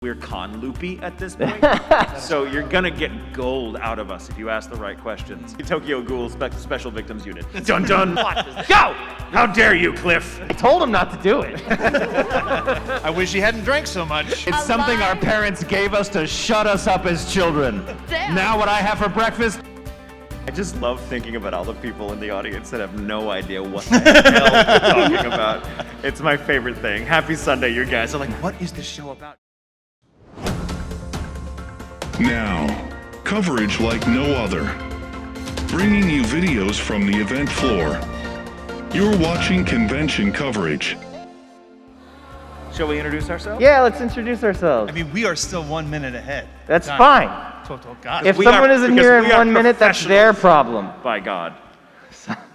We're con loopy at this point, so you're gonna get gold out of us if you ask the right questions. Tokyo Ghoul Special Victims Unit. Dun dun! Go! How dare you, Cliff? I told him not to do it. I wish he hadn't drank so much. It's something our parents gave us to shut us up as children. Damn. Now what I have for breakfast? I just love thinking about all the people in the audience that have no idea what the hell we're talking about. It's my favorite thing. Happy Sunday, you guys are like, what is this show about? Now, coverage like no other. Bringing you videos from the event floor. You're watching convention coverage. Shall we introduce ourselves? Yeah, let's introduce ourselves. I mean, we are still 1 minute ahead. That's Time. fine. Total God. If we someone are- isn't because here we in are 1 minute, that's their professionals. problem. By God.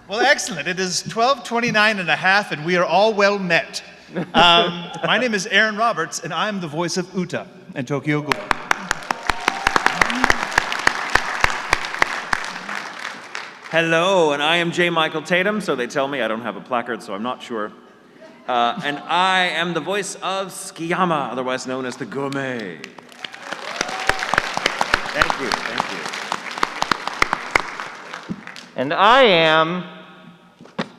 Well, excellent. It is 12:29 and a half, and we are all well met. My name is Aaron Roberts, and I'm the voice of Uta in Tokyo Ghoul. Hello, and I am J. Michael Tatum, so they tell me. I don't have a placard, so I'm not sure. And I am the voice of Skiyama, otherwise known as the Gourmet. Thank you, thank you. And I am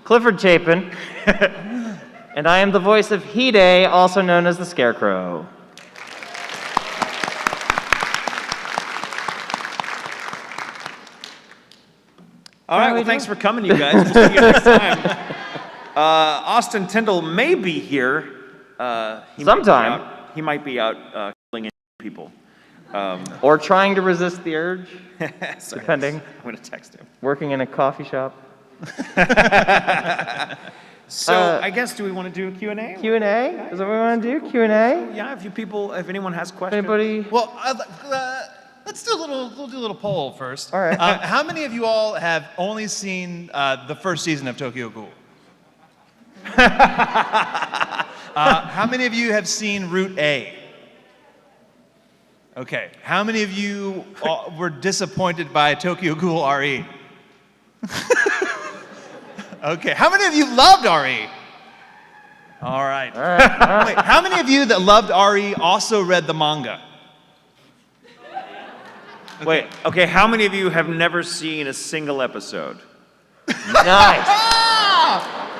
Clifford Chapin. And I am the voice of Hide, also known as the Scarecrow. All right, well, thanks for coming, you guys. We'll see you next time. Austin Tindle may be here. Sometime. He might be out killing people. Or trying to resist the urge, Sorry, depending. I'm going to text him. Working in a coffee shop. So I guess, do we want to do a Q&A? Q&A? Is that what we want to do? Q&A? Yeah, if anyone has questions. Anybody? Well, let's do a little poll first. All right. How many of you all have only seen the first season of Tokyo Ghoul? How many of you have seen Route A? Okay. How many of you were disappointed by Tokyo Ghoul RE? Okay. How many of you loved RE? All right. All right. Wait, how many of you that loved RE also read the manga? Wait, okay, how many of you have never seen a single episode? Nice.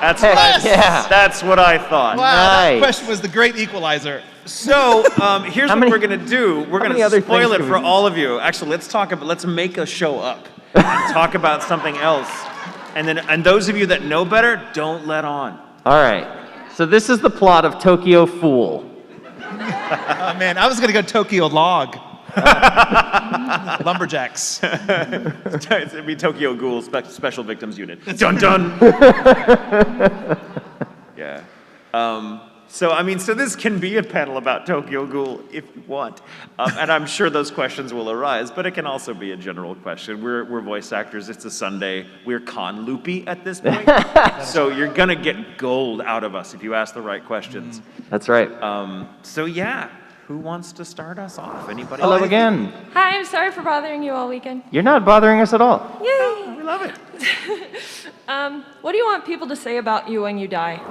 That's Heck what yeah. That's what I thought. Wow, that Nice. question was the great equalizer. So here's what many- we're gonna do. We're many gonna other spoil things it can for we do? all of you. Actually, let's make a show up and talk about something else. And those of you that know better, don't let on. All right. So this is the plot of Tokyo Fool. Oh man, I was gonna go Tokyo Log. Lumberjacks. It'd be Tokyo Ghoul Special Victims Unit. Dun dun. Yeah. So this can be a panel about Tokyo Ghoul if you want, and I'm sure those questions will arise. But it can also be a general question. We're voice actors. It's a Sunday. We're con loopy at this point, so you're gonna get gold out of us if you ask the right questions. That's right. So yeah, who wants to start us off? Anybody? Hello again. Hi, I'm sorry for bothering you all weekend. You're not bothering us at all. Yay! We love it. What do you want people to say about you when you die?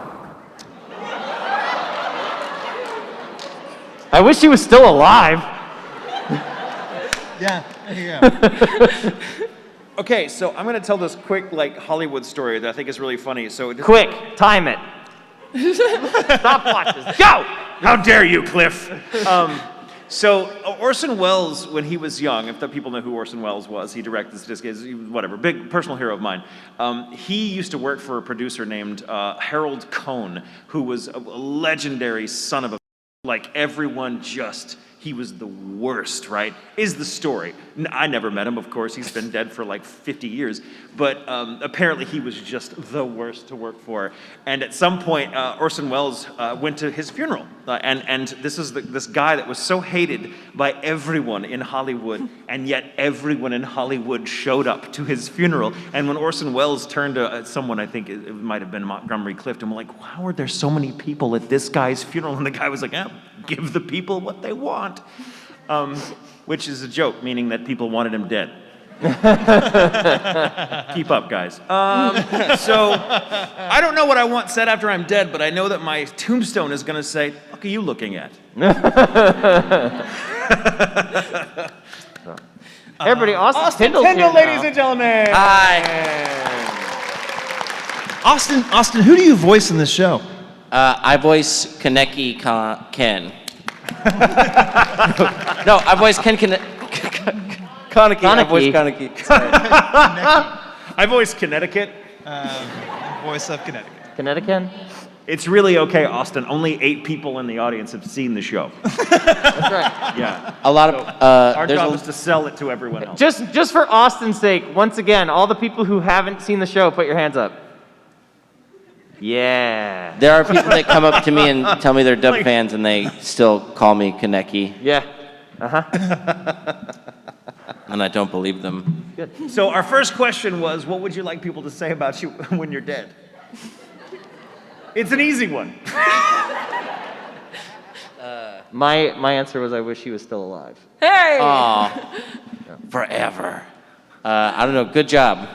I wish he was still alive. Yeah. Yeah. Okay, so I'm gonna tell this quick Hollywood story that I think is really funny. So Quick, time it. Stopwatches, go! How dare you, Cliff? So Orson Welles, when he was young, if the people know who Orson Welles was, he directed whatever, big personal hero of mine. He used to work for a producer named Harold Cohn, who was a legendary son of a. Everyone he was the worst, right? Is the story. I never met him, of course. He's been dead for 50 years. But apparently he was just the worst to work for. And at some point, Orson Welles went to his funeral. And this is this guy that was so hated by everyone in Hollywood, and yet everyone in Hollywood showed up to his funeral. And when Orson Welles turned to someone, I think it might have been Montgomery Clift, and were like, how are there so many people at this guy's funeral? And the guy was like, give the people what they want. Which is a joke, meaning that people wanted him dead. Keep up, guys. So, I don't know what I want said after I'm dead, but I know that my tombstone is going to say, "What are you looking at?" Everybody, Austin Tindle's Tindle, here ladies now. and gentlemen. Austin, who do you voice in this show? I voice Kaneki Ken. No, I voice Kaneki. I voice Kaneki. Sorry. I voice Connecticut. Voice of Connecticut. Connecticut? It's really okay, Austin. Only 8 people in the audience have seen the show. That's right. Yeah. A lot of Our there's job a, is to sell it to everyone else. Just for Austin's sake, once again, all the people who haven't seen the show, put your hands up. Yeah. there are people that come up to me and tell me they're dub Like- fans and they still call me Kaneki, Yeah. and I don't believe them. So our first question was, what would you like people to say about you when you're dead? It's an easy one. My answer was I wish he was still alive. Hey! Aw, forever. I don't know. Good job.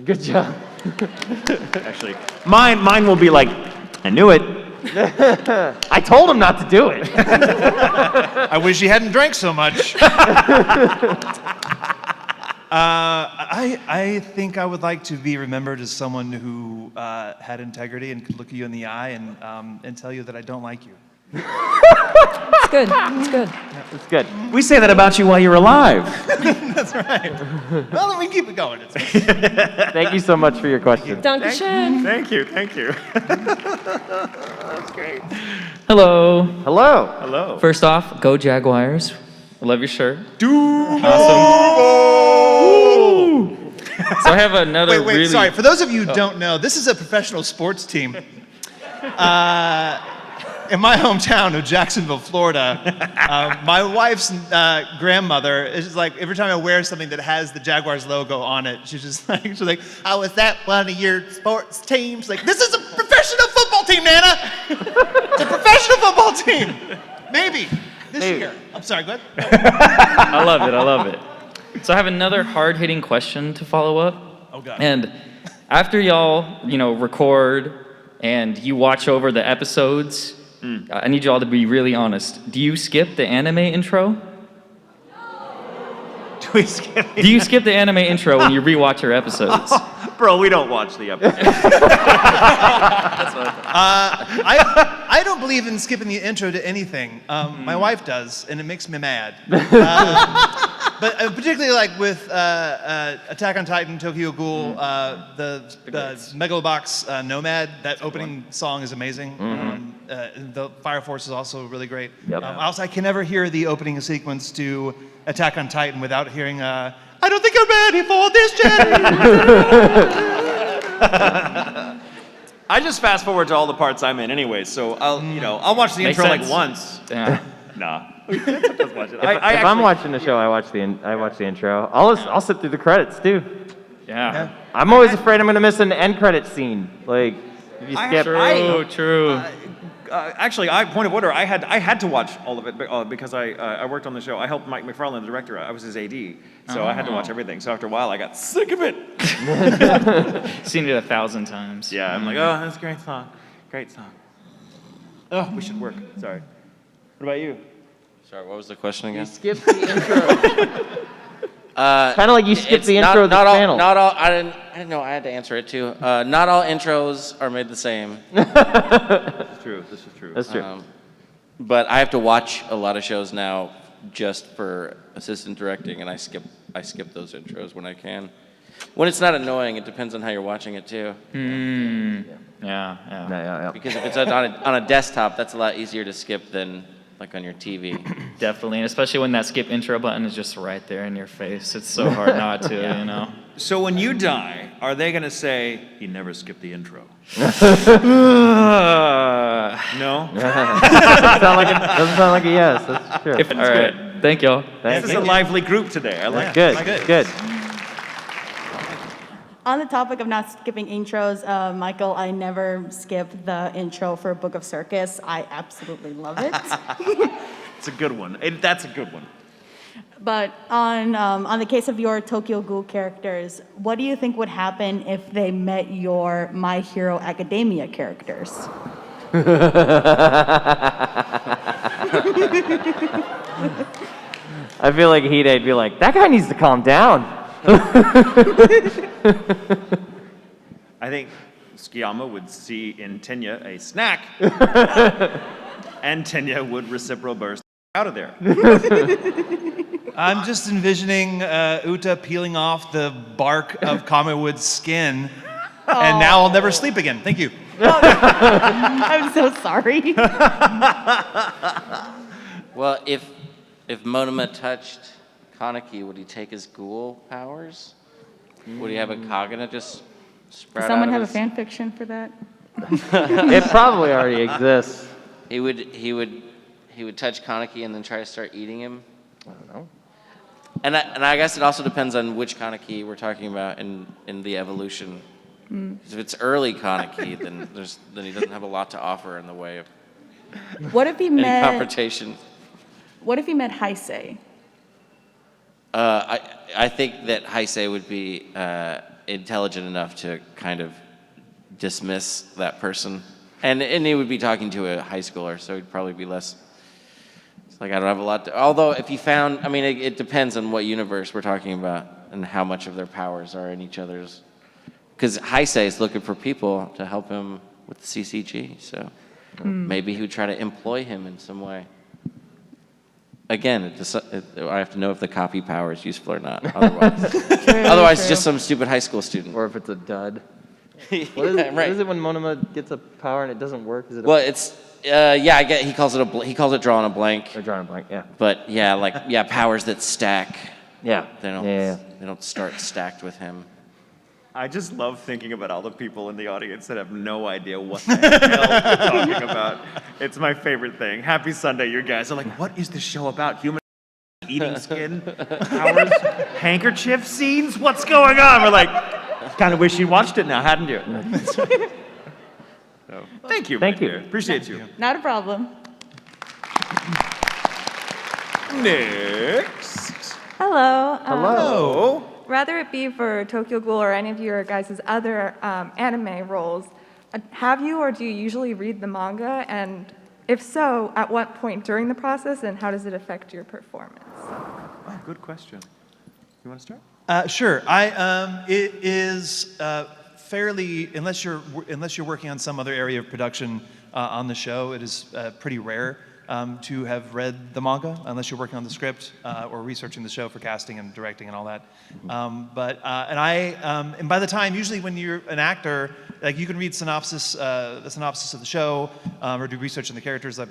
Good job. Actually, mine will be like, I knew it. I told him not to do it. I wish he hadn't drank so much. I think I would like to be remembered as someone who had integrity and could look you in the eye and tell you that I don't like you. It's good. It's good. It's good. We say that about you while you're alive. That's right. Well, then we can keep it going. It's Thank you so much for your question. Dankeschön. Thank you. That's great. Hello. Hello. Hello. First off, go Jaguars. I love your shirt. So I have another wait, really... sorry. For those of you who don't know, this is a professional sports team. In my hometown of Jacksonville, Florida, my wife's grandmother is just like, every time I wear something that has the Jaguars logo on it, she's like, oh, is that one of your sports teams? Like, this is a professional football team, Nana. It's a professional football team. Maybe this year. I'm sorry, go ahead. I love it. So I have another hard-hitting question to follow up. Oh, God. And after y'all, record and you watch over the episodes, I need y'all to be really honest. Do you skip the anime intro? Do we skip it? Do you skip the anime intro when you rewatch your episodes? Bro, we don't watch the episode. I don't believe in skipping the intro to anything. My wife does, and it makes me mad. But particularly like with Attack on Titan, Tokyo Ghoul, the Megalobox Nomad, that opening song is amazing. The Fire Force is also really great. Yep. Also, I can never hear the opening sequence to Attack on Titan without hearing, I don't think I'm ready for this journey. I just fast forward to all the parts I'm in anyway, so I'll watch the Makes intro sense. like once. Yeah. Nah. Just watch it. If I'm watching the show, I watch the intro. I'll sit through the credits too. Yeah. I'm always afraid I'm gonna miss an end credit scene. Like if you I- skip. True. Actually, point of order, I had to watch all of it because I worked on the show. I helped Mike McFarlane, the director. I was his AD, so I had to watch everything. So after a while, I got sick of it. Seen it 1,000 times. Yeah, I'm like, oh, that's a great song. Great song. Oh, we should work. Sorry. What about you? Sorry, what was the question again? Skip the intro. Kind of like you skip It's the intro of the panel. Not all. I didn't know I had to answer it too. Not all intros are made the same. That's true. This is true. That's true. But I have to watch a lot of shows now just for assistant directing, and I skip those intros when I can. When it's not annoying, it depends on how you're watching it too. Yeah. Because if it's on a desktop, that's a lot easier to skip than like on your TV. Definitely, and especially when that skip intro button is just right there in your face. It's so hard not to, So when you die, are they going to say, he never skipped the intro? No? Doesn't sound like a yes. That's true. All right, thank y'all. Thank This is you. a lively group today. I like it. Good. On the topic of not skipping intros, Michael, I never skip the intro for Book of Circus. I absolutely love it. It's a good one. That's a good one. But on the case of your Tokyo Ghoul characters, what do you think would happen if they met your My Hero Academia characters? I feel like Hide'd be like, that guy needs to calm down. I think Tsukiyama would see in Tenya a snack, and Tenya would reciprocal burst out of there. I'm just envisioning Uta peeling off the bark of Kamewood's skin, and now I'll never sleep again. Thank you. I'm so sorry. Well, if Monoma touched Kaneki, would he take his ghoul powers? Would he have a Kagana just sprout Does someone out have a of fan fiction for that? It probably already exists. He would touch Kaneki and then try to start eating him. I don't know. And I guess it also depends on which Kaneki we're talking about in the evolution. 'Cause if it's early Kaneki, then he doesn't have a lot to offer in the way of What if he any met? confrontation. What if he met Heisei? I think that Heisei would be intelligent enough to kind of dismiss that person, and he would be talking to a high schooler, so he'd probably be less. It's like I don't have a lot to. Although if he found, I mean, it depends on what universe we're talking about and how much of their powers are in each other's. Because Heisei is looking for people to help him with the CCG, so maybe he would try to employ him in some way. Again, I have to know if the copy power is useful or not. Otherwise, just some stupid high school student. Or if it's a dud. Yeah, What is right. it when Monoma gets a power and it doesn't work? Is it Well, it's I get he calls it drawing a blank. or drawing a blank? Yeah. But yeah, powers that stack. Yeah. They don't Yeah. they don't start stacked with him. I just love thinking about all the people in the audience that have no idea what the hell we're talking about. It's my favorite thing. Happy Sunday, you guys are like, what is this show about? Human eating skin? Powers? Handkerchief scenes? What's going on? We're like, kind of wish you watched it now, hadn't you? So, thank you. Thank my you. dear. Appreciate you. Not a problem. Next. Hello. Hello. Rather it be for Tokyo Ghoul or any of your guys' other anime roles, have you or do you usually read the manga? And if so, at what point during the process and how does it affect your performance? Oh, good question. You want to start? Sure. It is fairly, unless you're working on some other area of production on the show, it is pretty rare to have read the manga, unless you're working on the script or researching the show for casting and directing and all that. And by the time, usually when you're an actor, like you can read the synopsis of the show, or do research on the characters, like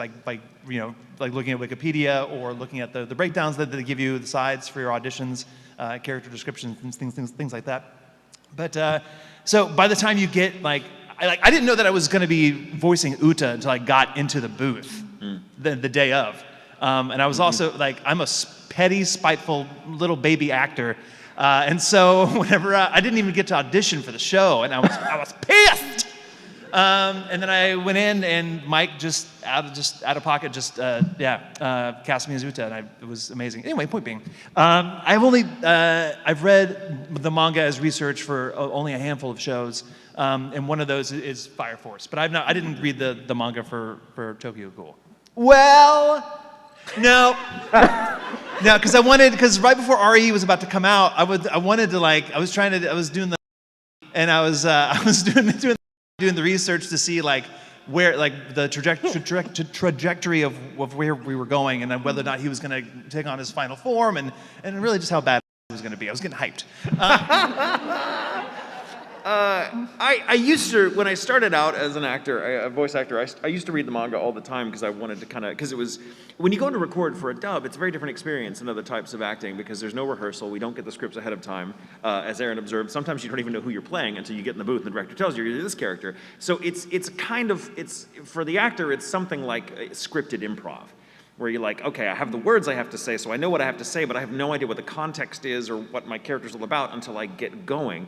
looking at Wikipedia or looking at the breakdowns that they give you, the sides for your auditions, character descriptions, things like that. But so by the time you get I didn't know that I was going to be voicing Uta until I got into the booth the day of, and I was also I'm a petty, spiteful little baby actor, and so whenever I didn't even get to audition for the show, and I was pissed. And then I went in, and Mike just out of pocket cast me as Uta, and it was amazing. Anyway, point being, I've read the manga as research for only a handful of shows, and one of those is Fire Force. But I didn't read the manga for Tokyo Ghoul. Well, no, because right before RE was about to come out, I was doing the research to see where the trajectory of where we were going, and then whether or not he was going to take on his final form, and really just how bad it was going to be. I was getting hyped. I used to, when I started out as an actor, a voice actor, I used to read the manga all the time because I wanted to because it was, when you go to record for a dub, it's a very different experience than other types of acting because there's no rehearsal, we don't get the scripts ahead of time. As Aaron observed, sometimes you don't even know who you're playing until you get in the booth and the director tells you you're this character. So it's for the actor, it's something like scripted improv, where you're like, okay, I have the words I have to say, so I know what I have to say, but I have no idea what the context is or what my character's all about until I get going.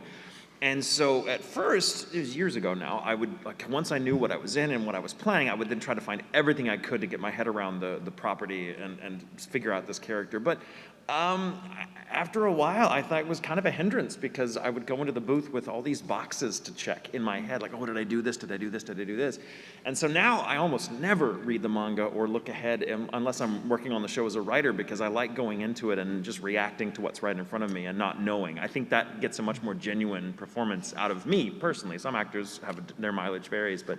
And so at first, it was years ago now, I would, like, once I knew what I was in and what I was playing, I would then try to find everything I could to get my head around the property and figure out this character. But after a while, I thought it was kind of a hindrance because I would go into the booth with all these boxes to check in my head, like, oh, did I do this? Did I do this? Did I do this? And so now I almost never read the manga or look ahead unless I'm working on the show as a writer because I like going into it and just reacting to what's right in front of me and not knowing. I think that gets a much more genuine performance out of me personally. Some actors their mileage varies, but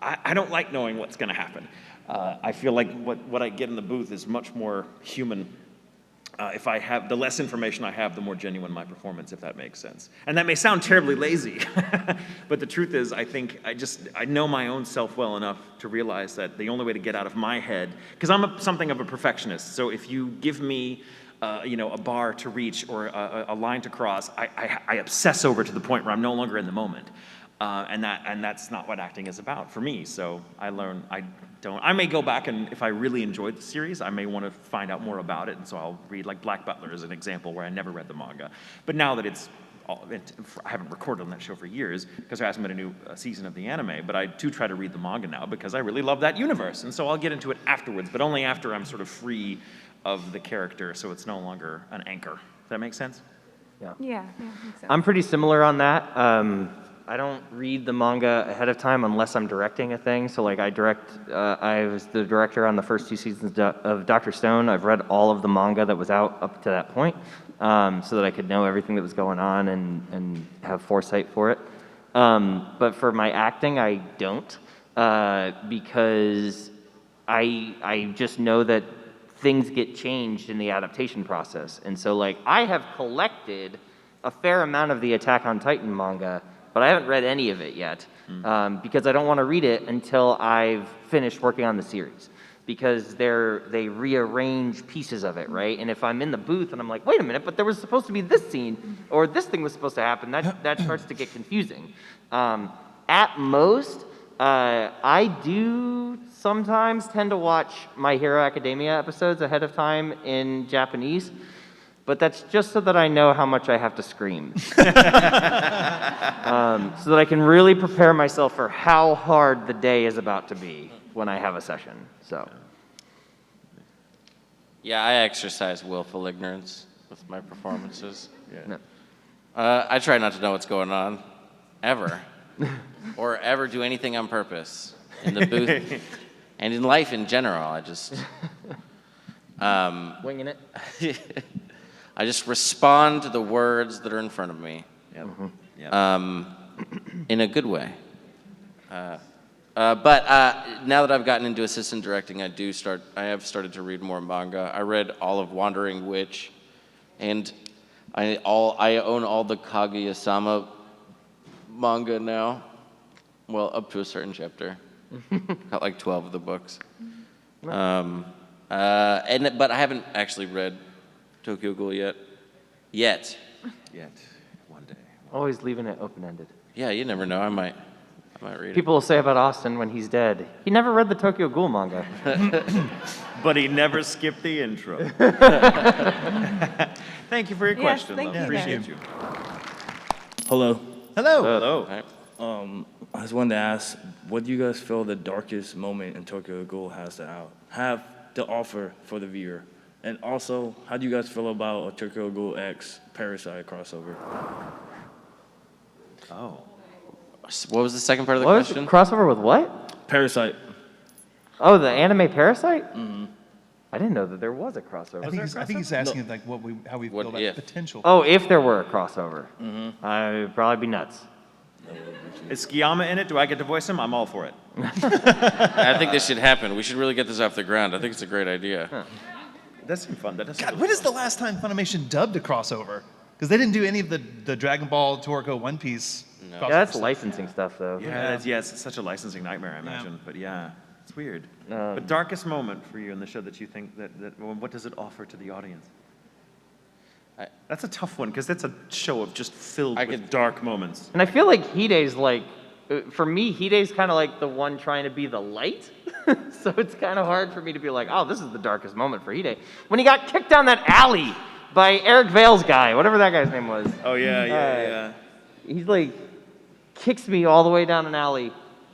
I don't like knowing what's going to happen. I feel like what I get in the booth is much more human. If I have, the less information I have, the more genuine my performance, if that makes sense. And that may sound terribly lazy, but the truth is, I think I know my own self well enough to realize that the only way to get out of my head, because I'm something of a perfectionist, so if you give me a bar to reach or a line to cross, I obsess over to the point where I'm no longer in the moment. And that's not what acting is about for me. So I may go back and if I really enjoyed the series, I may want to find out more about it. And so I'll read like Black Butler as an example where I never read the manga. But now that I haven't recorded on that show for years because there hasn't been a new season of the anime, but I do try to read the manga now because I really love that universe. And so I'll get into it afterwards, but only after I'm sort of free of the character. So it's no longer an anchor. Does that make sense? Yeah, makes sense. I'm pretty similar on that. I don't read the manga ahead of time unless I'm directing a thing. So like I was the director on the first 2 seasons of Dr. Stone. I've read all of the manga that was out up to that point so that I could know everything that was going on and have foresight for it. But for my acting, I don't because I just know that things get changed in the adaptation process. And so like I have collected a fair amount of the Attack on Titan manga, but I haven't read any of it yet because I don't want to read it until I've finished working on the series because they rearrange pieces of it, right? And if I'm in the booth and I'm like, wait a minute, but there was supposed to be this scene or this thing was supposed to happen, that starts to get confusing. At most, I do sometimes tend to watch My Hero Academia episodes ahead of time in Japanese, but that's just so that I know how much I have to scream. So that I can really prepare myself for how hard the day is about to be when I have a session, so. Yeah, I exercise willful ignorance with my performances. No. I try not to know what's going on, ever, or ever do anything on purpose in the booth and in life in general. I just Winging it? I just respond to the words that are in front of me. In a good way. But now that I've gotten into assistant directing, I have started to read more manga. I read all of Wandering Witch, and I own all the Kaguya-sama manga now. Well, up to a certain chapter. Got like 12 of the books. But I haven't actually read Tokyo Ghoul yet. One day. Always leaving it open-ended. Yeah, you never know. I might read People will say about Austin when he's dead, he never read the Tokyo Ghoul manga. But he never skipped the intro. Thank you for your Yes, question. thank Love. you, Appreciate guys. you. Hello. Hello. Hello. I just wanted to ask, what do you guys feel the darkest moment in Tokyo Ghoul have to offer for the viewer? And also, how do you guys feel about a Tokyo Ghoul X Parasite crossover? Oh. What was the second part of the What was question? it? Crossover with what? Parasite. Oh, the anime Parasite? Mm-hmm. I didn't know that there was a crossover. I think he's asking like how we What feel about if? potential. Oh, if there were a crossover, I would probably be nuts. Is Skiyama in it? Do I get to voice him? I'm all for it. I think this should happen. We should really get this off the ground. I think it's a great idea. That seemed fun. God, when is the last time Funimation dubbed a crossover? Because they didn't do any of the Dragon Ball, Toriko, One Piece. No. crossover Yeah, that's stuff. licensing stuff, though. Yeah, it's such a licensing nightmare, I imagine. But yeah, it's weird. But darkest moment for you in the show that you think what does it offer to the audience? That's a tough one because that's a show of just filled with dark moments. And I feel like Hide's like, for me, Hide's kind of like the one trying to be the light. So it's kind of hard for me to be like, oh, this is the darkest moment for Hide. When he got kicked down that alley by Eric Vale's guy, whatever that guy's name was. Oh yeah. He's like, kicks me all the way down an alley.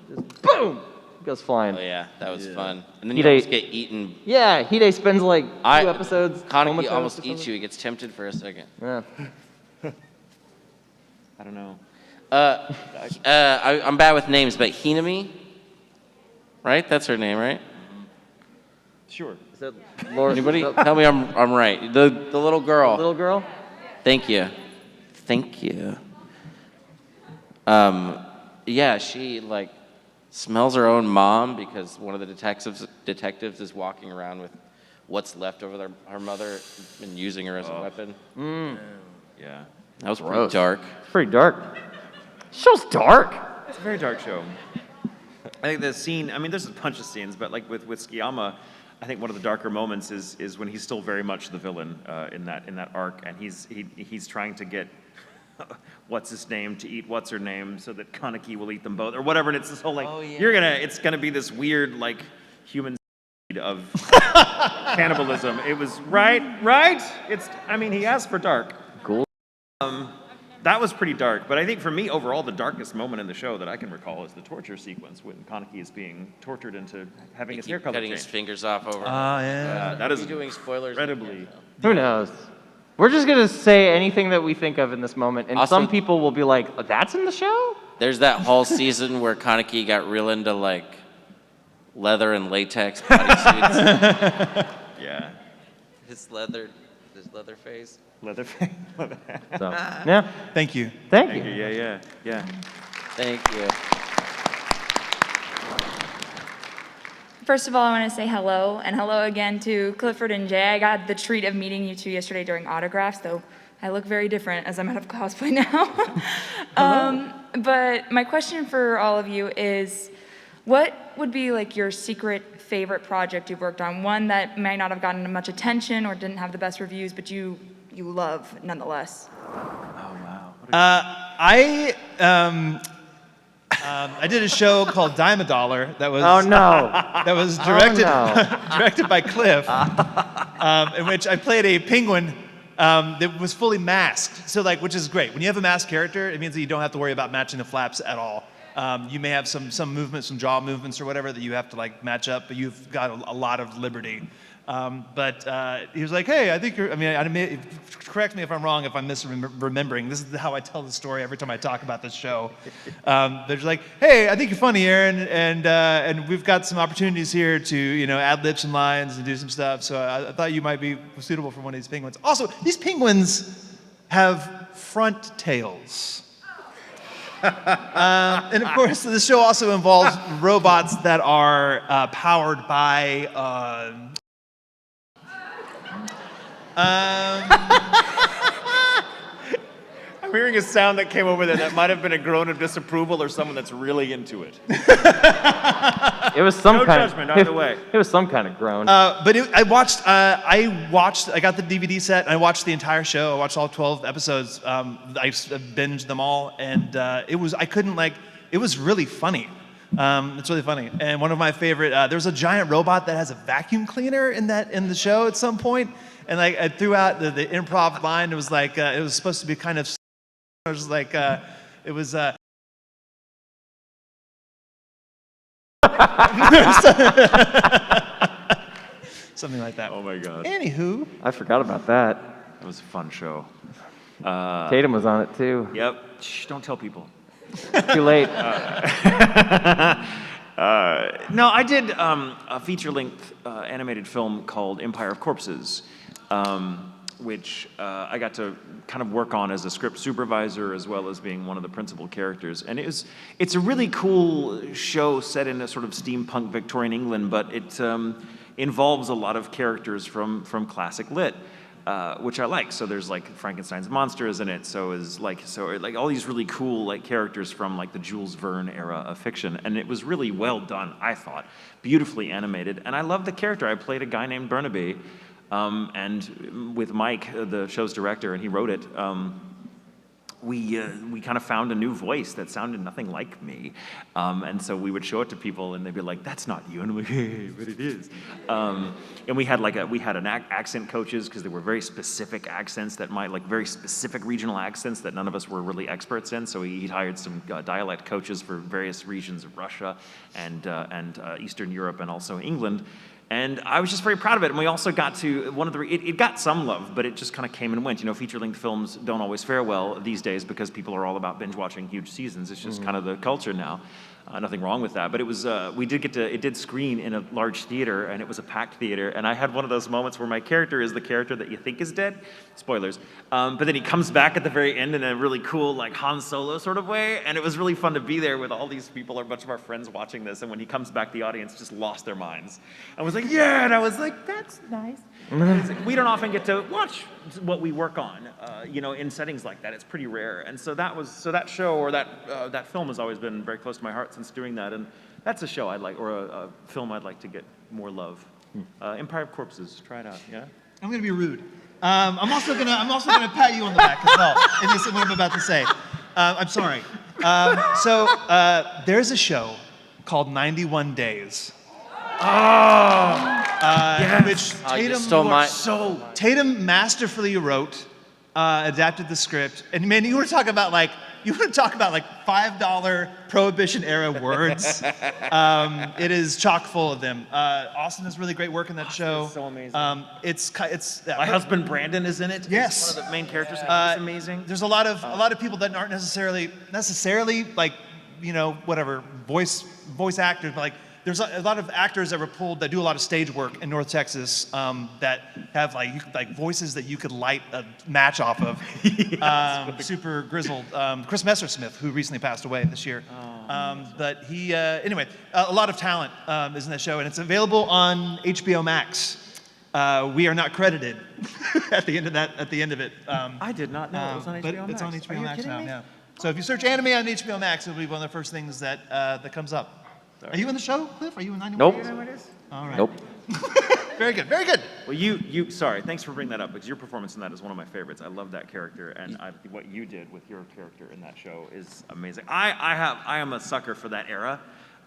Just boom! Goes flying. Oh yeah, that was fun. And then Hide- you almost get eaten. Yeah, Hide spends like 2 episodes. Kaneki comatose almost or eats something. you. He gets tempted for a second. Yeah. I don't know. I'm bad with names, but Hinami, right? That's her name, right? Sure. Is that Laura? Anybody? is that Tell me I'm right. The little girl. the little girl? Thank you. Thank you. Yeah, she like smells her own mom because one of the detectives is walking around with what's left over her mother and using her as a weapon. Yeah. That was pretty Gross. dark. It's pretty dark. Show's dark. It's a very dark show. I think the scene, I mean, there's a bunch of scenes, but like with Tsukiyama, I think one of the darker moments is when he's still very much the villain in that arc, and he's trying to get what's his name to eat what's her name so that Kaneki will eat them both or whatever, and it's this whole like it's gonna be this weird like human of cannibalism. It was right. It's he asked for dark. Ghoul. That was pretty dark, but I think for me overall the darkest moment in the show that I can recall is the torture sequence when Kaneki is being tortured into having his hair color Cutting changed. his fingers off over. That Are is we doing spoilers? incredibly. Who knows? We're just gonna say anything that we think of in this moment, and Also- some people will be like, "Oh, "That's in the show." There's that whole season where Kaneki got real into like leather and latex bodysuits. Yeah. his leather face. Leatherface. So yeah, Thank you. thank you. Yeah. Thank you. First of all, I want to say hello, and hello again to Clifford and Jay. I got the treat of meeting you two yesterday during autographs, though I look very different as I'm out of cosplay now. But my question for all of you is, what would be like your secret favorite project you've worked on? One that might not have gotten much attention or didn't have the best reviews, but you love nonetheless. I did a show called Dime a Dollar that was Oh no. that was Oh, directed no. directed by Cliff, in which I played a penguin that was fully masked. So which is great. When you have a masked character, it means that you don't have to worry about matching the flaps at all. You may have some movements, some jaw movements or whatever that you have to match up, but you've got a lot of liberty. But he was like, "Hey, I think correct me if I'm wrong, if I'm misremembering. This is how I tell the story every time I talk about this show." They're just like, "Hey, I think you're funny, Aaron, and we've got some opportunities here to ad lib some lines and do some stuff. So I thought you might be suitable for one of these penguins. Also, these penguins have front tails." And of course, the show also involves robots that are powered by. I'm hearing a sound that came over there that might have been a groan of disapproval or someone that's really into it. It was some No kind judgment, of. either way. It was some kind of groan. But I got the DVD set and I watched the entire show. I watched all 12 episodes. I binged them all, and it was really funny. It's really funny. And one of my favorite, there's a giant robot that has a vacuum cleaner in the show at some point. And I threw out the improv line. It was it was supposed to be kind of. It was it was. Something like that. Oh my God. Anywho. I forgot about that. That was a fun show. Tatum was on it too. Yep. Shh, don't tell people. Too late. No, I did a feature-length animated film called Empire of Corpses, which I got to kind of work on as a script supervisor as well as being one of the principal characters. And it's a really cool show set in a sort of steampunk Victorian England, but it involves a lot of characters from classic lit. Which I like. So there's Frankenstein's monsters in it. So all these really cool characters from the Jules Verne era of fiction. And it was really well done, I thought, beautifully animated. And I love the character. I played a guy named Burnaby, and with Mike, the show's director, and he wrote it. we kind of found a new voice that sounded nothing like me. And so we would show it to people and they'd be like, that's not you. And I'm like, hey, but it is. And we had accent coaches because there were very specific accents very specific regional accents that none of us were really experts in. So he hired some dialect coaches for various regions of Russia and Eastern Europe and also England. And I was just very proud of it. And we also got to it got some love, but it just kind of came and went. Feature-length films don't always fare well these days because people are all about binge-watching huge seasons. It's just kind of the culture now. Nothing wrong with that. But it was, it did screen in a large theater, and it was a packed theater. And I had one of those moments where my character is the character that you think is dead. Spoilers. But then he comes back at the very end in a really cool, like Han Solo sort of way. And it was really fun to be there with all these people, a bunch of our friends watching this. And when he comes back, the audience just lost their minds. I was like, yeah. And I was like, that's nice. We don't often get to watch what we work on, in settings like that. It's pretty rare. And so that show or that film has always been very close to my heart since doing that. And that's a show I'd like, or a film I'd like to get more love. Empire of Corpses, try it out. Yeah. I'm gonna be rude. I'm also gonna pat you on the back as well. In this, what I'm about to say. I'm sorry. There's a show called 91 Days. Which Tatum masterfully wrote, adapted the script, and man, you want to talk about like $5 Prohibition era words. It is chock full of them. Austin does really great work in that show. So amazing. My husband Brandon is in it. Yes. He's one of the main characters. It's amazing. There's a lot of people that aren't necessarily like voice actors, but like there's a lot of actors that were pulled that do a lot of stage work in North Texas that have like voices that you could light a match off of. Super grizzled. Chris Messersmith, who recently passed away this year. But he, anyway, a lot of talent is in that show, and it's available on HBO Max. We are not credited at the end of it. I did not know it was on HBO Max. But it's on HBO Max now. Yeah. So if you search anime on HBO Max, it'll be one of the first things that comes up. Are you in the show, Cliff? Are you in 91 Nope. Days? All right. Nope. Very good. Very good. Well, sorry, thanks for bringing that up because your performance in that is one of my favorites. I love that character, and what you did with your character in that show is amazing. I am a sucker for that era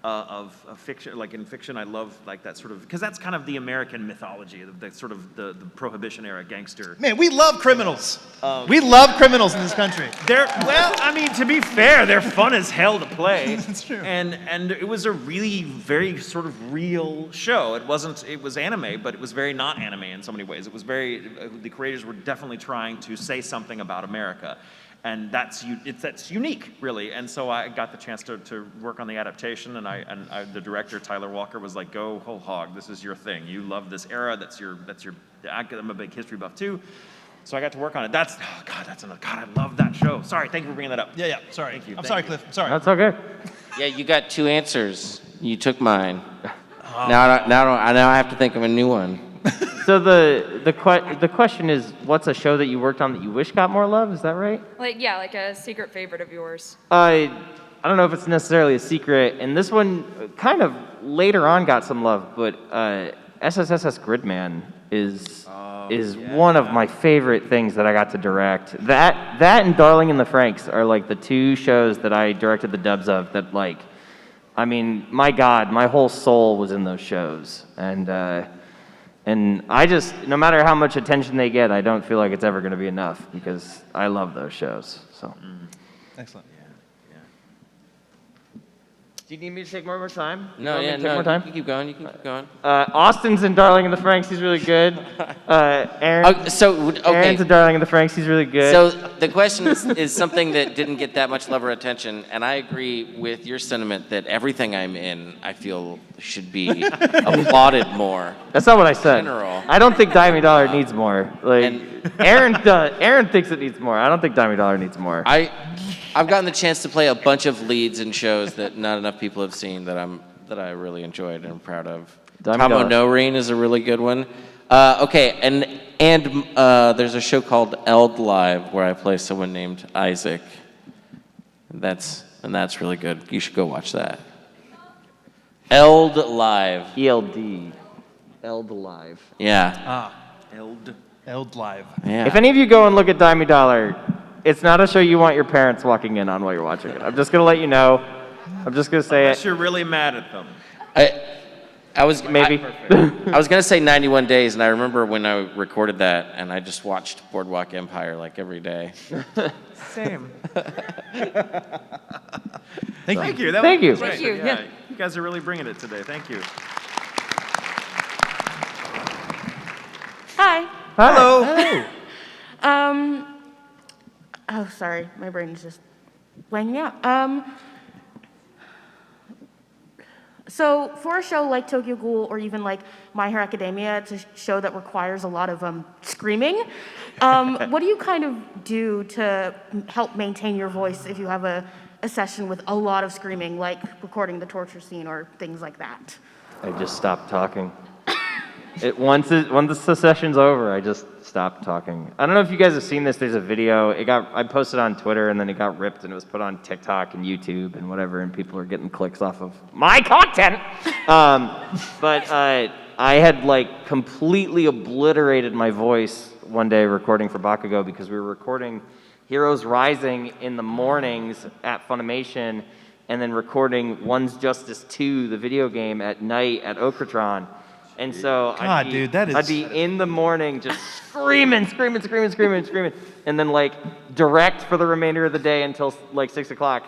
of fiction. Like in fiction, I love like that sort of, because that's kind of the American mythology, the sort of the Prohibition era gangster. Man, we love criminals. We love criminals in this country. To be fair, they're fun as hell to play. That's true. And it was a really very sort of real show. It was anime, but it was very not anime in so many ways. It was the creators were definitely trying to say something about America. And that's unique, really. And so I got the chance to work on the adaptation, and the director Tyler Walker was like, "Go whole hog. This is your thing. You love this era. That's your. I'm a big history buff too." So I got to work on it. God, I love that show. Sorry, thank you for bringing that up. Yeah. Sorry. Thank you. I'm sorry, Cliff. I'm sorry. That's okay. Yeah, you got two answers. You took mine. Now I have to think of a new one. So the question is, what's a show that you worked on that you wish got more love? Is that right? Like a secret favorite of yours. I don't know if it's necessarily a secret, and this one kind of later on got some love, but SSSS Gridman is one of my favorite things that I got to direct. That and Darling in the Franxx are like the two shows that I directed the dubs of that my God, my whole soul was in those shows. And I just, no matter how much attention they get, I don't feel like it's ever going to be enough because I love those shows. So. Excellent. Do you need me to take more time? No, You can keep going. You can keep going. Austin's in Darling in the Franxx. He's really good. Aaron's in Darling in the Franxx. He's really good. So the question is something that didn't get that much love or attention, and I agree with your sentiment that everything I'm in, I feel should be applauded more. That's not what I said. General. I don't think Dimey Dollar needs more. Aaron does. Aaron thinks it needs more. I don't think Dimey Dollar needs more. I've gotten the chance to play a bunch of leads in shows that not enough people have seen that I really enjoyed and I'm proud of. Tomo no Rain is a really good one. And there's a show called Eld Live where I play someone named Isaac. That's really good. You should go watch that. Eld Live. ELD. Eld Live. Yeah. Eld Live. Yeah. If any of you go and look at Dimey Dollar, It's not a show you want your parents walking in on while you're watching it. I'm just gonna let you know. I'm just gonna say Unless it. you're really mad at them. I was Maybe. I was gonna say 91 Days, and I remember when I recorded that, and I just watched Boardwalk Empire like every day. Same. Thank you. Thank you. Great. Thank you, yeah. You guys are really bringing it today. Thank you. Hi. Hello. Oh, sorry, my brain's just blanking out. So for a show like Tokyo Ghoul or even like My Hero Academia, it's a show that requires a lot of screaming. What do you kind of do to help maintain your voice if you have a session with a lot of screaming, like recording the torture scene or things like that? I just stopped talking. Once the session's over, I just stopped talking. I don't know if you guys have seen this. There's a video. I posted on Twitter, and then it got ripped, and it was put on TikTok and YouTube and whatever, and people are getting clicks off of my content. But I had like completely obliterated my voice one day recording for Bakugo because we were recording Heroes Rising in the mornings at Funimation, and then recording One's Justice 2, the video game, at night at Okratron. And so I'd be in the morning just screaming, and then like direct for the remainder of the day until like 6 o'clock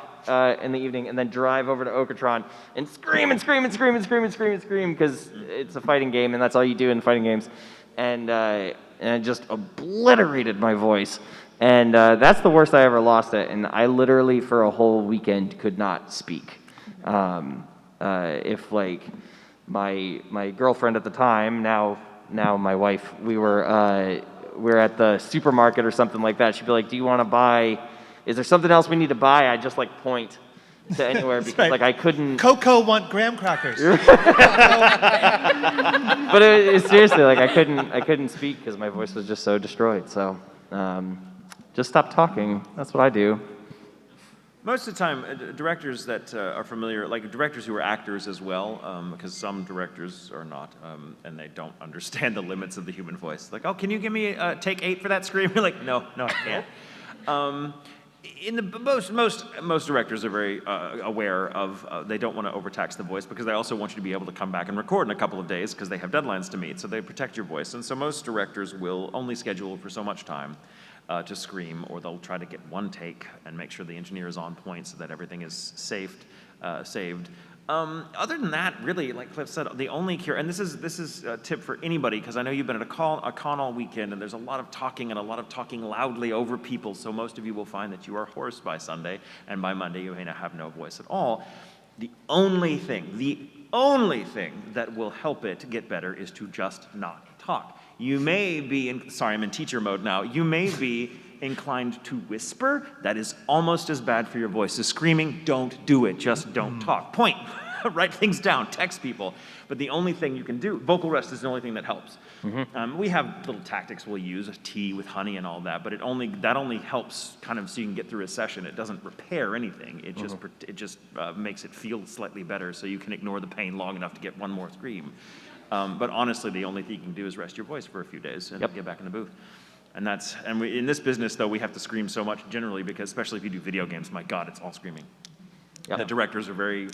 in the evening, and then drive over to Okratron and scream because it's a fighting game and that's all you do in fighting games. And I just obliterated my voice. And that's the worst I ever lost it. And I literally for a whole weekend could not speak. If like my girlfriend at the time, now my wife, we were at the supermarket or something like that. She'd be like, "Do you want to buy? Is there something else we need to buy?" I just like point to anywhere because right. like I couldn't. Coco want graham crackers. But seriously, like I couldn't speak because my voice was just so destroyed. So just stop talking. That's what I do. Most of the time, directors that are familiar, like directors who are actors as well, because some directors are not, and they don't understand the limits of the human voice. Like, oh, can you give me take 8 for that scream? You're like, no, I can't. In the most directors are very aware of they don't want to overtax the voice because they also want you to be able to come back and record in a couple of days because they have deadlines to meet, so they protect your voice. And so most directors will only schedule for so much time to scream, or they'll try to get one take and make sure the engineer is on point so that everything is saved. Other than that, really, like Cliff said, the only cure, and this is a tip for anybody, because I know you've been at a con all weekend, and there's a lot of talking and a lot of talking loudly over people, so most of you will find that you are hoarse by Sunday, and by Monday you may not have no voice at all. The only thing that will help it get better is to just not talk. You may be, sorry, I'm in teacher mode now. You may be inclined to whisper. That is almost as bad for your voice as screaming. Don't do it. Just don't talk. Point. Write things down. Text people. But the only thing you can do, vocal rest is the only thing that helps. We have little tactics we'll use, tea with honey and all that, but that only helps kind of so you can get through a session. It doesn't repair anything. It just makes it feel slightly better so you can ignore the pain long enough to get one more scream. But honestly, the only thing you can do is rest your voice for a few days and get back in the booth. And in this business, though, we have to scream so much generally because, especially if you do video games, my God, it's all screaming. The directors are very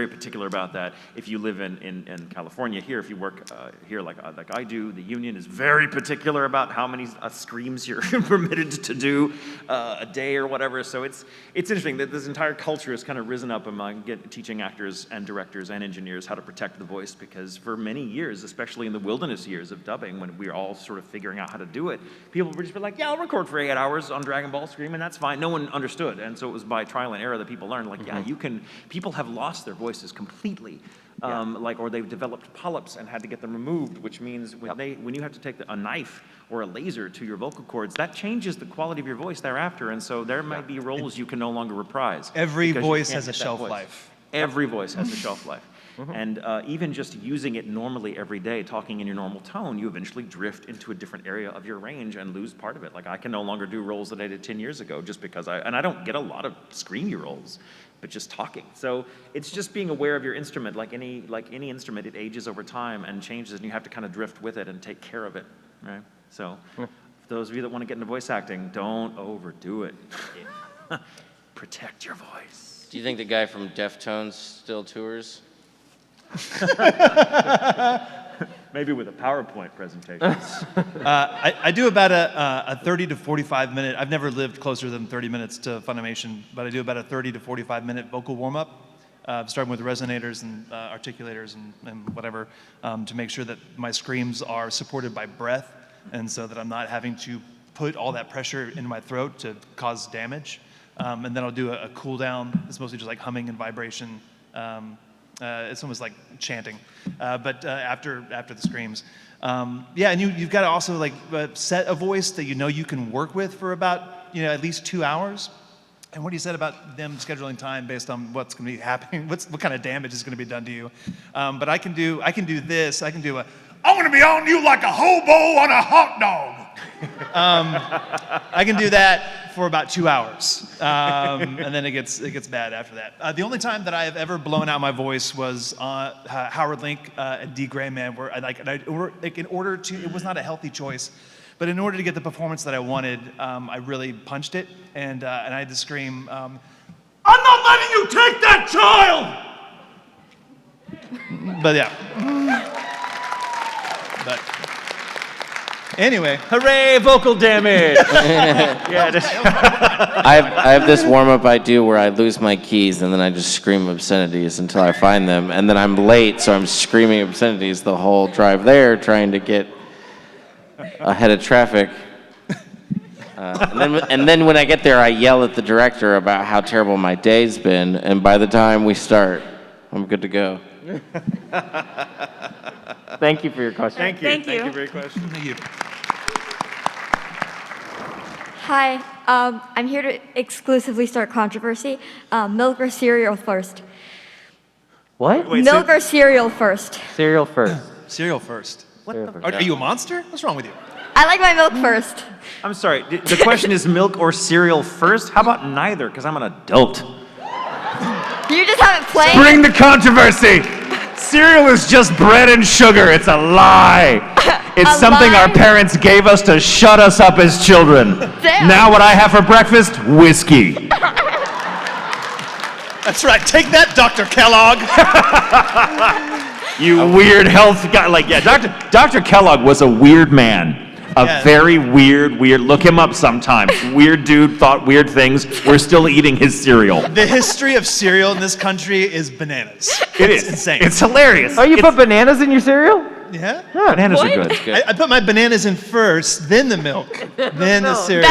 particular about that. If you live in California here, if you work here like I do, the union is very particular about how many screams you're permitted to do a day or whatever. So it's interesting that this entire culture has kind of risen up among teaching actors and directors and engineers how to protect the voice, because for many years, especially in the wilderness years of dubbing, when we were all sort of figuring out how to do it, people were just like, yeah, I'll record for 8 hours on Dragon Ball Scream, and that's fine. No one understood. And so it was by trial and error that people learned, like, people have lost their voices completely, or they've developed polyps and had to get them removed, which means when you have to take a knife or a laser to your vocal cords, that changes the quality of your voice thereafter, and so there might be roles you can no longer reprise. Every voice has a shelf life. Every voice has a shelf life. And even just using it normally every day, talking in your normal tone, you eventually drift into a different area of your range and lose part of it. Like I can no longer do roles that I did 10 years ago just because I don't get a lot of screamy roles, but just talking. So it's just being aware of your instrument. Like any instrument, it ages over time and changes, and you have to kind of drift with it and take care of it, right? So those of you that want to get into voice acting, don't overdo it. Protect your voice. Do you think the guy from Deftones still tours? Maybe with a PowerPoint presentation. I do about a 30 to 45 minute, I've never lived closer than 30 minutes to Funimation, but I do about a 30 to 45 minute vocal warm-up, starting with resonators and articulators and whatever, to make sure that my screams are supported by breath, and so that I'm not having to put all that pressure in my throat to cause damage. And then I'll do a cool down. It's mostly just like humming and vibration. It's almost like chanting, but after the screams. Yeah, and you've got to also like set a voice that you know you can work with for about at least 2 hours. And what you said about them scheduling time based on what's going to be happening, what kind of damage is going to be done to you. But I can do this. I can do I'm going to be on you like a hobo on a hot dog. I can do that for about 2 hours, and then it gets bad after that. The only time that I have ever blown out my voice was on Howard Link and D. Gray Man, where in order to, it was not a healthy choice, but in order to get the performance that I wanted, I really punched it, and I had to scream, "I'm not letting you take that child!" But yeah. But anyway, Hooray, vocal damage! I have this warm-up I do where I lose my keys and then I just scream obscenities until I find them, and then I'm late, so I'm screaming obscenities the whole drive there, trying to get ahead of traffic. And then when I get there, I yell at the director about how terrible my day's been, and by the time we start, I'm good to go. Thank you for your question. Thank you. Thank you. Thank you for your question. thank you. Hi, I'm here to exclusively start controversy. Milk or cereal first? What? Wait, Milk or cereal first? Cereal first. Cereal first. Cereal first. Are you a monster? What's wrong with you? I like my milk first. I'm sorry, the question is milk or cereal first? How about neither? Because I'm an adult. You just haven't played. Bring the controversy! Cereal is just bread and sugar. It's a lie. It's A something lie? our parents gave us to shut us up as children. Damn. Now what I have for breakfast? Whiskey. That's right. Take that, Dr. Kellogg. You weird health guy. Like, yeah, Dr. Kellogg was a weird man. A very weird, look him up sometime. Weird dude, thought weird things. We're still eating his cereal. The history of cereal in this country is bananas. It's insane. It's hilarious. Oh, you put bananas in your cereal? Yeah. Bananas are good. I put my bananas in first, then the milk, then the cereal.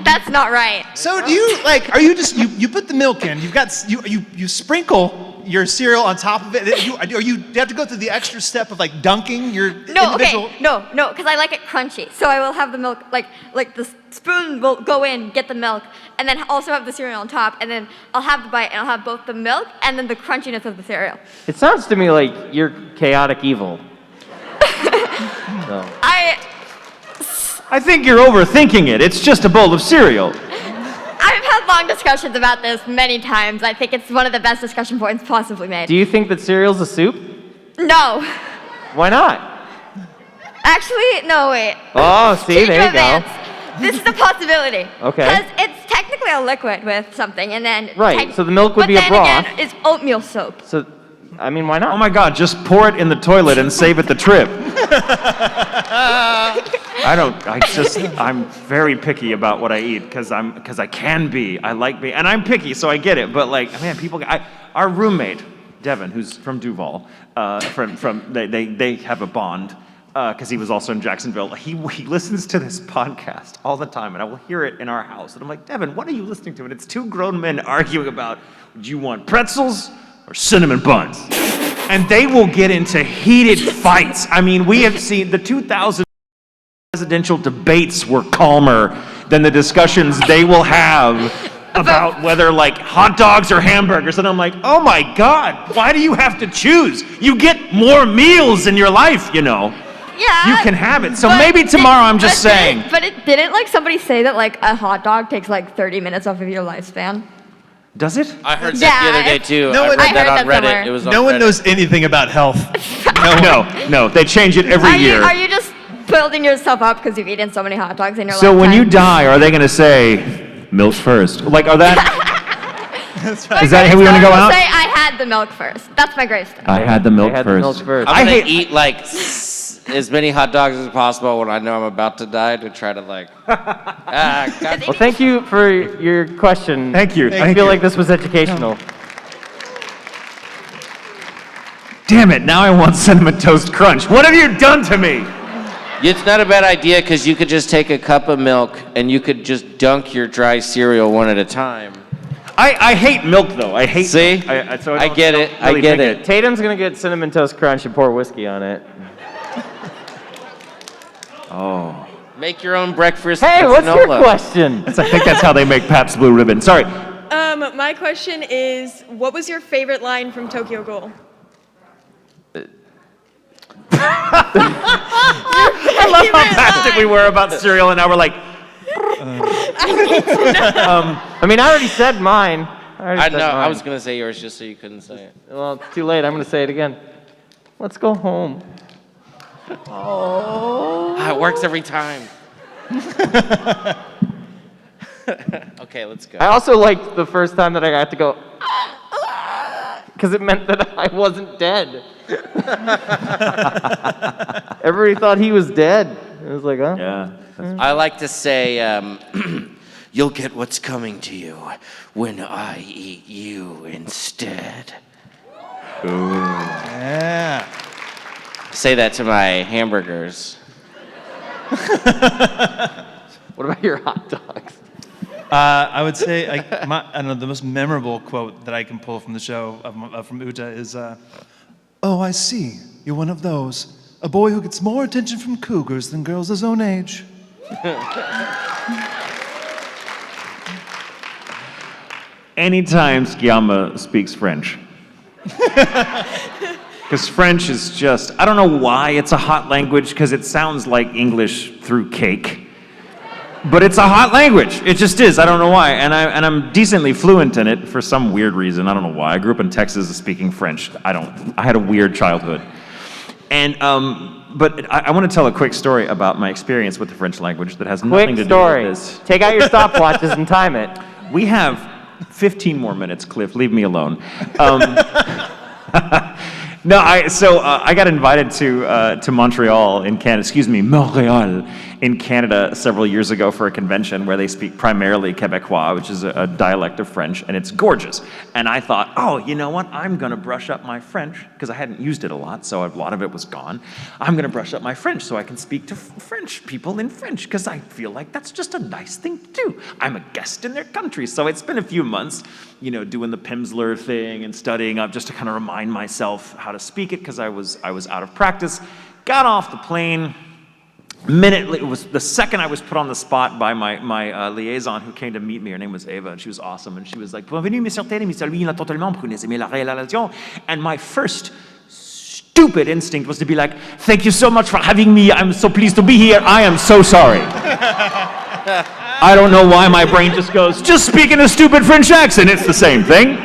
That's not right. So do you are you just you put the milk in? You've got you sprinkle your cereal on top of it. You have to go through the extra step of like dunking your individual. Okay, no, because I like it crunchy. So I will have the milk like the spoon will go in, get the milk, and then also have the cereal on top, and then I'll have the bite, and I'll have both the milk and then the crunchiness of the cereal. It sounds to me like you're chaotic evil. No. I think you're overthinking it. It's just a bowl of cereal. I've had long discussions about this many times. I think it's one of the best discussion points possibly made. Do you think that cereal's a soup? No. Why not? Actually, no, wait. Oh, see, Change there of you go. events. This is a possibility. Okay. Because it's technically a liquid with something, and then... Right, so the milk would but be a then broth. again, it's oatmeal soap. So, I mean, why not? Oh my God, just pour it in the toilet and save it the trip. I'm very picky about what I eat because I can be. I like being, and I'm picky, so I get it. But like, man, our roommate, Devin, who's from Duval, they have a bond because he was also in Jacksonville. He listens to this podcast all the time, and I will hear it in our house. And I'm like, Devin, what are you listening to? And it's two grown men arguing about, do you want pretzels or cinnamon buns? And they will get into heated fights. I mean, we have seen the 2000 presidential debates were calmer than the discussions they will have about whether like hot dogs or hamburgers. And I'm like, oh my God, why do you have to choose? You get more meals in your life, you know. Yeah. You can have it. So maybe tomorrow, I'm just saying. But it didn't like somebody say that like a hot dog takes like 30 minutes off of your lifespan? Does it? I heard that the other day too. I read that on Reddit. It was on No one Reddit. knows anything about health. No, they change it every year. Are you just building yourself up because you've eaten so many hot dogs in your So lifetime. when you die, are they going to say, milk first? Like, are that... Is that how we want to go out? Say I had the milk first. That's my gravestone. I had the milk I had the milk first. first. I'm gonna hate- eat like as many hot dogs as possible when I know I'm about to die to try to like. God. Well, thank you for your question. Thank you. I Thank feel you. like this was educational. Damn it, now I want Cinnamon Toast Crunch. What have you done to me? It's not a bad idea because you could just take a cup of milk and you could just dunk your dry cereal one at a time. I hate milk, though. I hate See? milk. So I get it. I really get think it. Tatum's gonna get Cinnamon Toast Crunch and pour whiskey on it. Oh. Make your own breakfast. Hey, what's your granola. question? I think that's how they make Pabst Blue Ribbon. Sorry. My question is, what was your favorite line from Tokyo Ghoul? I love how passionate we were about cereal, and now we're like, I mean, I already said mine. I know. I was gonna say yours just so you couldn't say it. Well, it's too late. I'm gonna say it again. Let's go home. It works every time. Okay, let's go. I also liked the first time that I got to go, because it meant that I wasn't dead. Everybody thought he was dead. I was like, huh? yeah. I like to say, you'll get what's coming to you when I eat you instead. Yeah. Say that to my hamburgers. What about your hot dogs? I would say, I don't know, the most memorable quote that I can pull from the show from Uta is, "Oh, I see. You're one of those. A boy who gets more attention from cougars than girls his own age." Anytime Skiama speaks French. Because French is just, I don't know why it's a hot language, because it sounds like English through cake. But it's a hot language. It just is. I don't know why. And I'm decently fluent in it for some weird reason. I don't know why. I grew up in Texas speaking French. I had a weird childhood. And but I want to tell a quick story about my experience with the French language that has nothing to do with this. Take out your stopwatches and time it. We have 15 more minutes, Cliff. Leave me alone. No, I got invited to Montreal in Canada. Montreal in Canada several years ago for a convention where they speak primarily Quebecois, which is a dialect of French, and it's gorgeous. And I thought, oh, you know what? I'm gonna brush up my French because I hadn't used it a lot, so a lot of it was gone. I'm gonna brush up my French so I can speak to French people in French because I feel like that's just a nice thing to do. I'm a guest in their country, so it's been a few months, doing the Pimsleur thing and studying up just to kind of remind myself how to speak it because I was out of practice. Got off the plane. It was the second I was put on the spot by my liaison who came to meet me. Her name was Ava, and she was awesome. And she was like, "Bienvenue, Monsieur Tatum, lui, il a totalement pris la relation." And my first stupid instinct was to be like, "Thank you so much for having me. I'm so pleased to be here. I am so sorry." I don't know why my brain just goes, just speak in a stupid French accent. It's the same thing.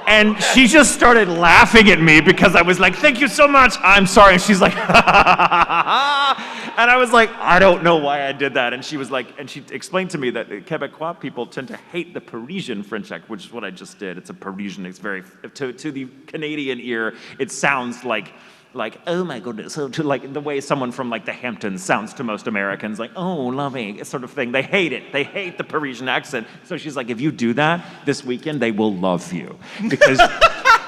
And she just started laughing at me because I was like, "Thank you so much. I'm sorry." And she's like, and I was like, I don't know why I did that. And she was like, and she explained to me that Quebecois people tend to hate the Parisian French accent, which is what I just did. It's a Parisian, it's very, to the Canadian ear, it sounds like, oh my goodness, so to like the way someone from like the Hamptons sounds to most Americans, like, oh, loving, sort of thing. They hate it. They hate the Parisian accent. So she's like, if you do that this weekend, they will love you. Because,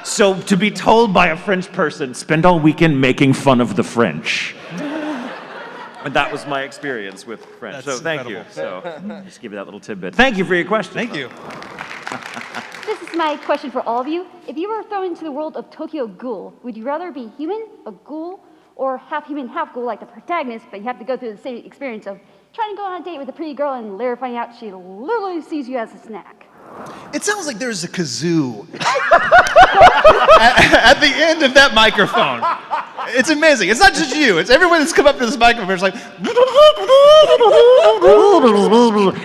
so to be told by a French person, spend all weekend making fun of the French. And that was my experience with French. That's so thank incredible. you. So just give you that little tidbit. Thank you for your question. Thank you. This is my question for all of you. If you were thrown into the world of Tokyo Ghoul, would you rather be human, a ghoul, or half human, half ghoul like the protagonist, but you have to go through the same experience of trying to go on a date with a pretty girl and later finding out she literally sees you as a snack? It sounds like there's a kazoo at the end of that microphone. It's amazing. It's not just you. It's everyone that's come up to this microphone. It's like,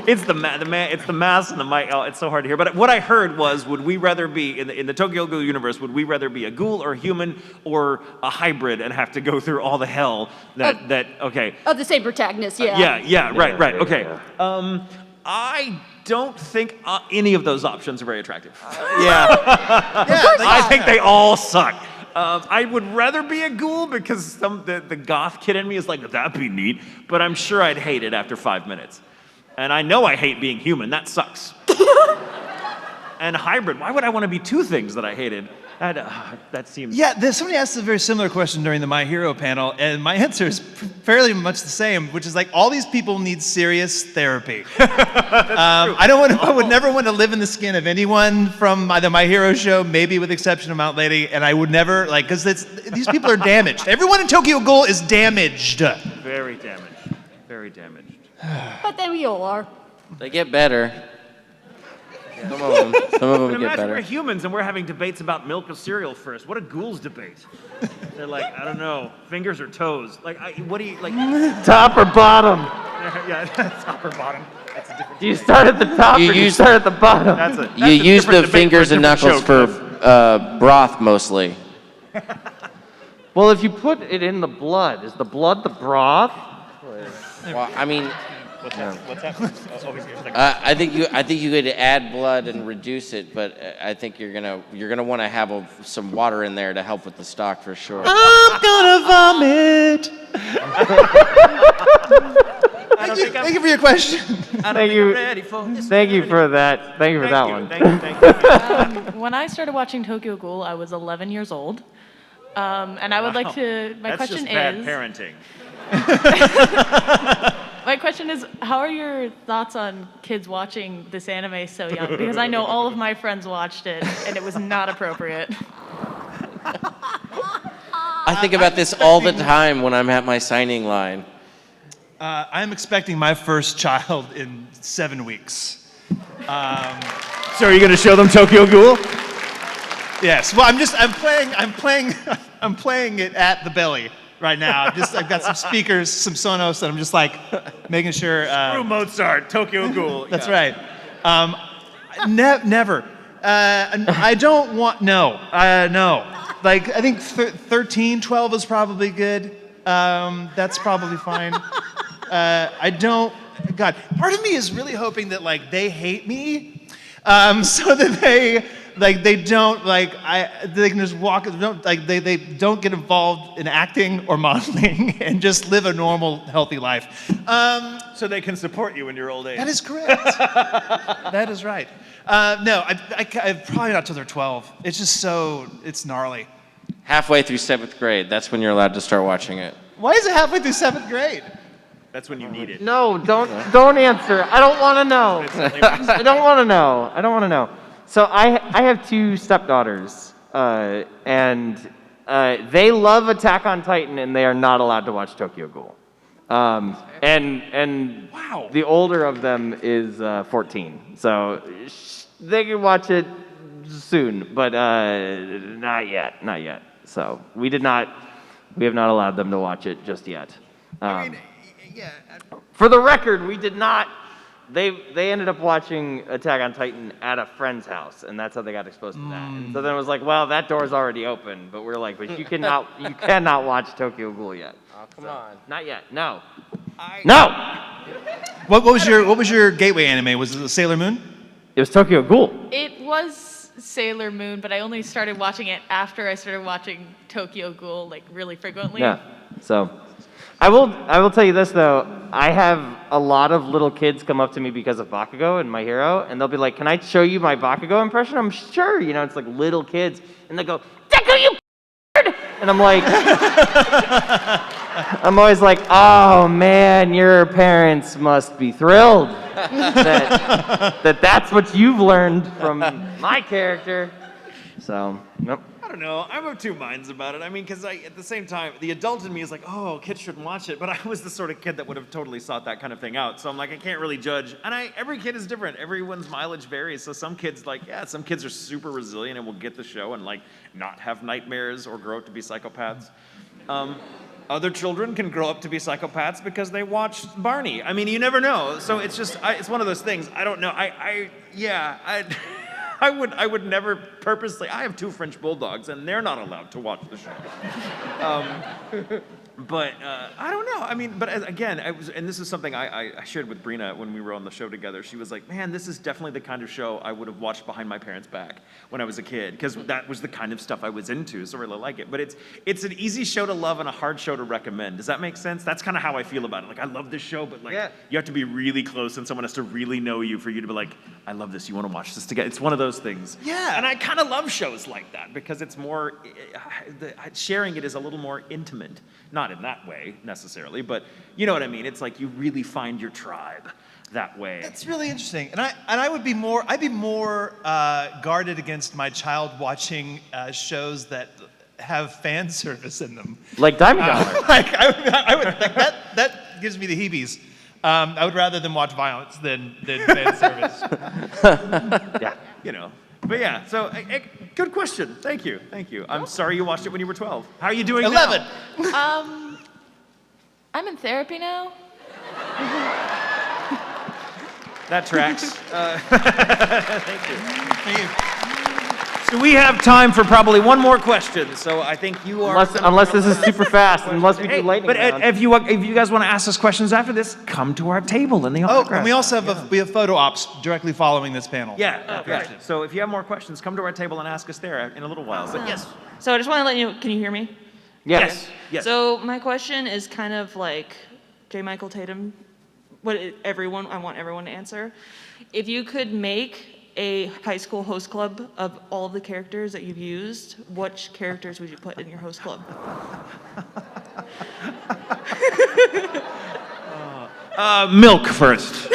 It's the mask and the mic. Oh, it's so hard to hear. But what I heard was, would we rather be in the Tokyo Ghoul universe? Would we rather be a ghoul or a human or a hybrid and have to go through all the hell that okay? Of the same protagonist, yeah. Right. Okay. I don't think any of those options are very attractive. I think they all suck. I would rather be a ghoul because the goth kid in me is like, that'd be neat, but I'm sure I'd hate it after 5 minutes. And I know I hate being human. That sucks. And hybrid, why would I want to be two things that I hated? That seems... Yeah, somebody asked a very similar question during the My Hero panel, and my answer is fairly much the same, which is like, all these people need serious therapy. I would never want to live in the skin of anyone from either My Hero show, maybe with the exception of Mount Lady, and I would never, because these people are damaged. Everyone in Tokyo Ghoul is damaged. Very damaged. Very damaged. But then we all are. They get better. Some of them get Imagine better. we're humans and we're having debates about milk or cereal first. What a ghouls debate. They're like, I don't know, fingers or toes. Like, what do you, like... Top or bottom? Yeah, top or bottom. That's a different Do you start at the top or do you start at the bottom? You use the fingers and knuckles for broth mostly. Well, if you put it in the blood, is the blood the broth? Well, I mean... What's happening? I think you could add blood and reduce it, but I think you're gonna want to have some water in there to help with the stock for sure. I'm gonna vomit. Thank you for your question. Thank you. Thank you for that. Thank you for that one. Thank you. When I started watching Tokyo Ghoul, I was 11 years old, and I would like to. My That's question just bad is. parenting. My question is, how are your thoughts on kids watching this anime so young? Because I know all of my friends watched it, and it was not appropriate. I think about this all the time when I'm at my signing line. I'm expecting my first child in 7 weeks. So are you going to show them Tokyo Ghoul? Yes. Well, I'm playing it at the belly right now. I've got some speakers, some Sonos, and I'm just like making sure. Screw Mozart, Tokyo Ghoul. That's right. Never. I don't want. No. Like I think 13, 12 is probably good. That's probably fine. I don't. God, part of me is really hoping that like they hate me, so that they don't they can just walk, they don't get involved in acting or modeling and just live a normal, healthy life. So they can support you in your old age. That is correct. That is right. No, I probably not till they're 12. It's just it's gnarly. Halfway through 7th grade, that's when you're allowed to start watching it. Why is it halfway through 7th grade? That's when you need it. No, don't answer. I don't want to know. I don't want to know. So I have 2 stepdaughters, and they love Attack on Titan, and they are not allowed to watch Tokyo Ghoul. And wow, the older of them is 14, so they can watch it soon, but not yet. So we have not allowed them to watch it just yet. For the record, we did not. They ended up watching Attack on Titan at a friend's house, and that's how they got exposed to that. And so then it was like, well, that door's already open, but we're like, but you cannot watch Tokyo Ghoul yet. Oh, come on. Not yet. No. No. What was your gateway anime? Was it Sailor Moon? It was Tokyo Ghoul. It was Sailor Moon, but I only started watching it after I started watching Tokyo Ghoul like really frequently. Yeah. So I will tell you this though. I have a lot of little kids come up to me because of Bakugo and My Hero, and they'll be like, "Can I show you my Bakugo impression?" I'm sure. You know, it's like little kids, and they go, "Deku, you," and I'm like, I'm always like, "Oh man, your parents must be thrilled that's what you've learned from my character." So, nope. I don't know. I'm of 2 minds about it. I mean, because at the same time, the adult in me is like, oh, kids shouldn't watch it. But I was the sort of kid that would have totally sought that kind of thing out. So I'm like, I can't really judge. And every kid is different. Everyone's mileage varies. So some kids some kids are super resilient and will get the show and like not have nightmares or grow up to be psychopaths. Other children can grow up to be psychopaths because they watch Barney. I mean, you never know. So it's just, it's one of those things. I don't know. I would never purposely. I have 2 French bulldogs, and they're not allowed to watch the show. But I don't know. I mean, but again, and this is something I shared with Brina when we were on the show together. She was like, "Man, this is definitely the kind of show I would have watched behind my parents' back when I was a kid, because that was the kind of stuff I was into. So I really like it. But it's an easy show to love and a hard show to recommend. Does that make sense? That's kind of how I feel about it. Like, I love this show, but like, you have to be really close, and someone has to really know you for you to be like, I love this. You want to watch this together? It's one of those things. Yeah. And I kind of love shows like that because it's more sharing it is a little more intimate. Not in that way necessarily, but you know what I mean. It's like you really find your tribe that way. That's really interesting, and I'd be more guarded against my child watching shows that have fan service in them. Like Diamond Dollar. I would like that gives me the heebies. I would rather them watch violence than fan service. Yeah. You know. But yeah, so good question. Thank you. I'm sorry you watched it when you were 12. How are you doing 11. now? I'm in therapy now. That tracks. Thank you. So we have time for probably one more question. So I think you are. Unless this is super fast, unless we do lightning But round. if you guys want to ask us questions after this, come to our table in the autograph. And we also have we have photo ops directly following this panel. Yeah. So if you have more questions, come to our table and ask us there in a little while. But yes. So I just want to let you know, can you hear me? Yes. So my question is kind of like J. Michael Tatum, I want everyone to answer. If you could make a high school host club of all of the characters that you've used, which characters would you put in your host club? Milk first. I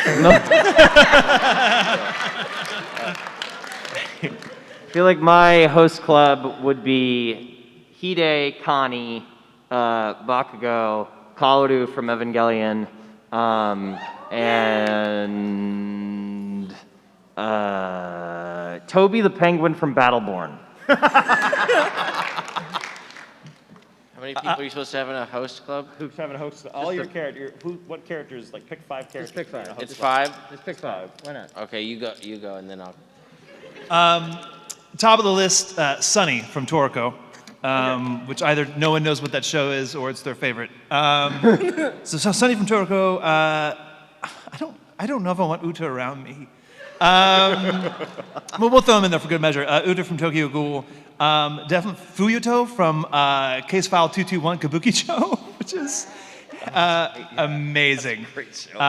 feel like my host club would be Hide, Connie, Bakugo, Kaoru from Evangelion, and Toby the Penguin from Battleborn. How many people are you supposed to have in a host club? Who's having a host? All your characters. What characters? Like pick 5 characters. Just pick 5. It's 5? Just pick 5. Why not? Okay, you go, and then I'll. Top of the list, Sunny from Toriko, which either no one knows what that show is or it's their favorite. So Sunny from Toriko. I don't know if I want Uta around me. We'll throw him in there for good measure. Uta from Tokyo Ghoul. Definitely Fuyuto from Case File 221 Kabukicho, which is amazing. Great show.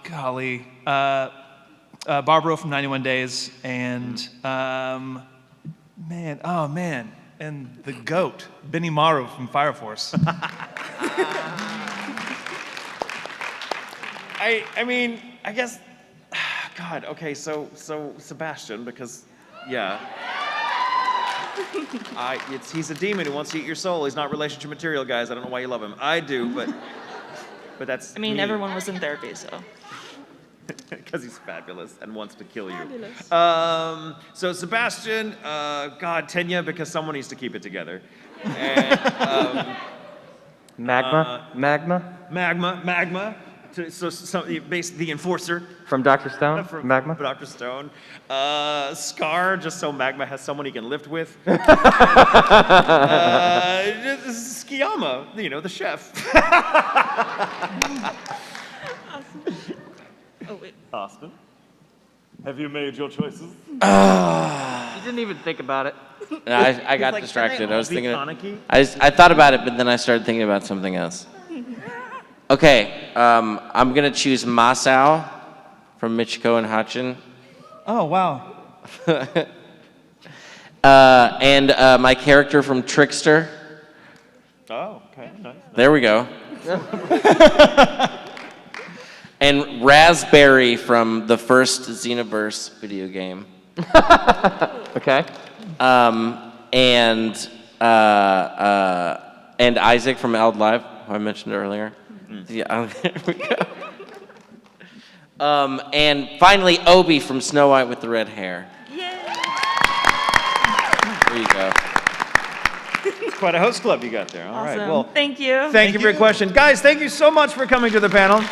Golly. Barbaro from 91 Days, and and the GOAT, Benny Maru from Fire Force. I mean, I guess, God, okay, so Sebastian, because, yeah. He's a demon who wants to eat your soul. He's not relationship material, guys. I don't know why you love him. I do, but that's I mean, me. everyone was in therapy, so. Because he's fabulous and wants to kill you. So Sebastian, God, Tenya, because someone needs to keep it together. And, Magma. So basically the enforcer. From Dr. Stone? From Magma? Dr. Stone. Scar, just so Magma has someone he can lift with. Skiyama, the chef. Oh, wait. Austin, have you made your choices? You didn't even think about it. No, I got like, distracted. can they I was all be thinking. Kaneki? I thought about it, but then I started thinking about something else. Okay, I'm gonna choose Masao from Michiko and Hachin. Oh, wow. And my character from Trickster. Oh, okay, nice. There we go. And Raspberry from the first Xenoverse video game. Okay. And Isaac from Eld Live, who I mentioned earlier. Yeah, there we go. And finally, Obi from Snow White with the red hair. There you go. It's quite a host club you got there. All right. Awesome. Well, Thank you. thank you for your question. Guys, thank you so much for coming to the panel.